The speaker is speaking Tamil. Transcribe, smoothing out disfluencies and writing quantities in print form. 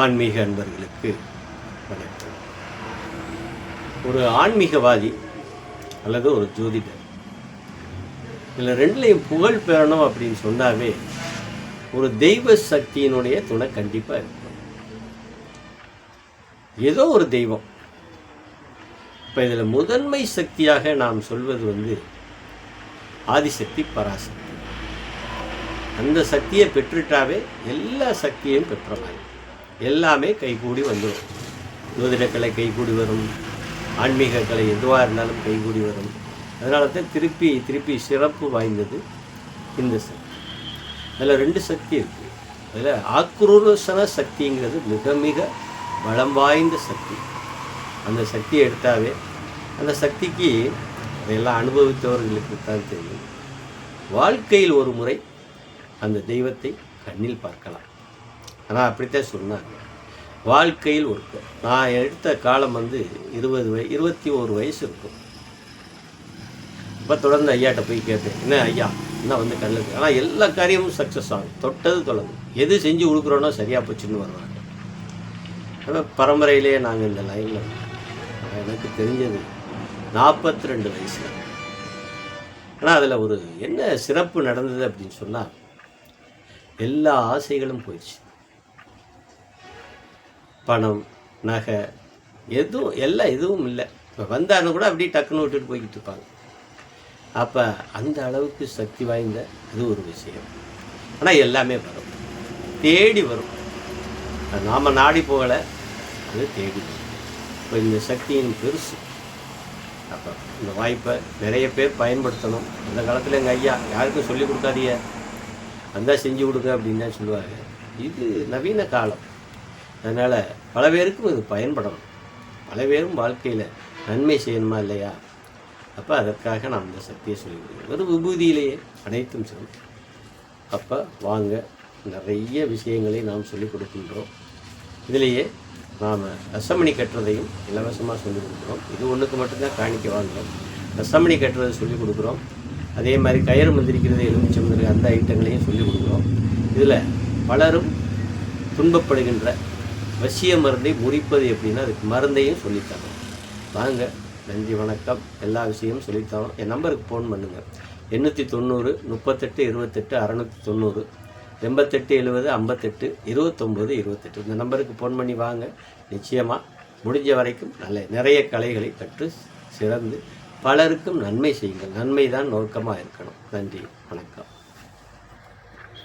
ஆன்மீக அன்பர்களுக்கு வணக்கம். ஒரு ஆன்மீகவாதி அல்லது ஒரு ஜோதிடர் இதில் ரெண்டுலையும் புகழ் பெறணும் அப்படின்னு சொன்னாவே ஒரு தெய்வ சக்தியினுடைய துணை கண்டிப்பாக இருக்கும். ஏதோ ஒரு தெய்வம். இப்போ இதில் முதன்மை சக்தியாக நாம் சொல்வது ஆதிசக்தி, பராசக்தி. அந்த சக்தியை பெற்றுட்டாவே எல்லா சக்தியையும் பெற்ற மாதிரி, எல்லாமே கைகூடி வந்துடும். ஜோதிடக்கலை கைகூடி வரும், ஆன்மீக கலை எதுவாக இருந்தாலும் கைகூடி வரும். அதனால தான் திருப்பி சிறப்பு வாய்ந்தது இந்த சக்தி. அதில் ரெண்டு சக்தி இருக்குது. அதில் ஆக்ரோஷன சக்திங்கிறது மிக மிக பலம் வாய்ந்த சக்தி. அந்த சக்தியை எடுத்தாவே அந்த சக்திக்கு அதையெல்லாம் அனுபவித்தவர்களுக்கு தான் தெரியும். வாழ்க்கையில் ஒரு முறை அந்த தெய்வத்தை கண்ணில் பார்க்கலாம். ஆனால் அப்படித்தான் சொன்னாங்க. வாழ்க்கையில் ஒரு நான் எடுத்த காலம் 21 வயசு இருக்கும். இப்போ தொடர்ந்து ஐயாட்ட போய் கேட்டேன், என்ன ஐயா இன்னும் கண்ணுக்கு. ஆனால் எல்லா காரியமும் சக்ஸஸ் ஆகும், தொட்டது தொடங்கும். எது செஞ்சு கொடுக்குறோன்னா சரியாக போச்சுன்னு வருவாங்க. ஆனால் பரம்பரையிலேயே நாங்கள் இந்த லைனில் எனக்கு தெரிஞ்சது 42 வயசு. ஆனால் அதில் ஒரு என்ன சிறப்பு நடந்தது அப்படின்னு சொன்னால், எல்லா ஆசைகளும் போயிடுச்சு. பணம், நகை, எதுவும் இல்லை. இப்போ வந்தாலும் கூட அப்படியே டக்குன்னு விட்டுட்டு போய்கிட்டு இருப்பாங்க. அப்போ அந்த அளவுக்கு சக்தி வாய்ந்த இது ஒரு விஷயம். ஆனால் எல்லாமே வரும், தேடி வரும். நாம் நாடி போகலை, அது தேடி வரும். இப்போ இந்த சக்தியின் பெருசு. அப்போ இந்த வாய்ப்பை நிறைய பேர் பயன்படுத்தணும். அந்த காலத்தில் எங்கள் ஐயா யாருக்கும் சொல்லிக் கொடுக்காதீங்க, வந்தால் செஞ்சு கொடுங்க அப்படின்னு தான் சொல்லுவாங்க. இது நவீன காலம். அதனால் பல பேருக்கும் இது பயன்படணும். பல பேரும் வாழ்க்கையில் நன்மை செய்யணுமா இல்லையா? அப்போ அதற்காக நாம் இந்த சக்தியை சொல்லிக் கொடுக்கணும். ஒரு விபூதியிலேயே அனைத்தும் சொல்லும். அப்போ வாங்க, நிறைய விஷயங்களை நாம் சொல்லிக் கொடுக்கின்றோம். இதிலேயே நாம் ரசமணி கட்டுறதையும் இலவசமாக சொல்லிக் கொடுக்குறோம். இது ஒன்றுக்கு மட்டும்தான் காணிக்க வாங்குகிறோம். ரசமணி கட்டுறதை சொல்லிக் கொடுக்குறோம். அதே மாதிரி கயிறு மந்திரிக்கிறது, எலுமிச்சம் மந்திரி, அந்த ஐட்டங்களையும் சொல்லிக் கொடுக்குறோம். இதில் பலரும் துன்பப்படுகின்ற வசிய மருந்தை முறிப்பது எப்படின்னா அதுக்கு மருந்தையும் சொல்லித்தரோம். வாங்க, நன்றி, வணக்கம். எல்லா விஷயமும் சொல்லித்தரோம். என் நம்பருக்கு ஃபோன் பண்ணுங்கள். 890 38 28 690 88 70 58 29 28. இந்த நம்பருக்கு ஃபோன் பண்ணி வாங்க. நிச்சயமாக முடிஞ்ச வரைக்கும் நிறைய கலைகளை கற்று சிறந்து பலருக்கும் நன்மை செய்யுங்கள். நன்மை தான் நோக்கமாக இருக்கணும். நன்றி, வணக்கம்.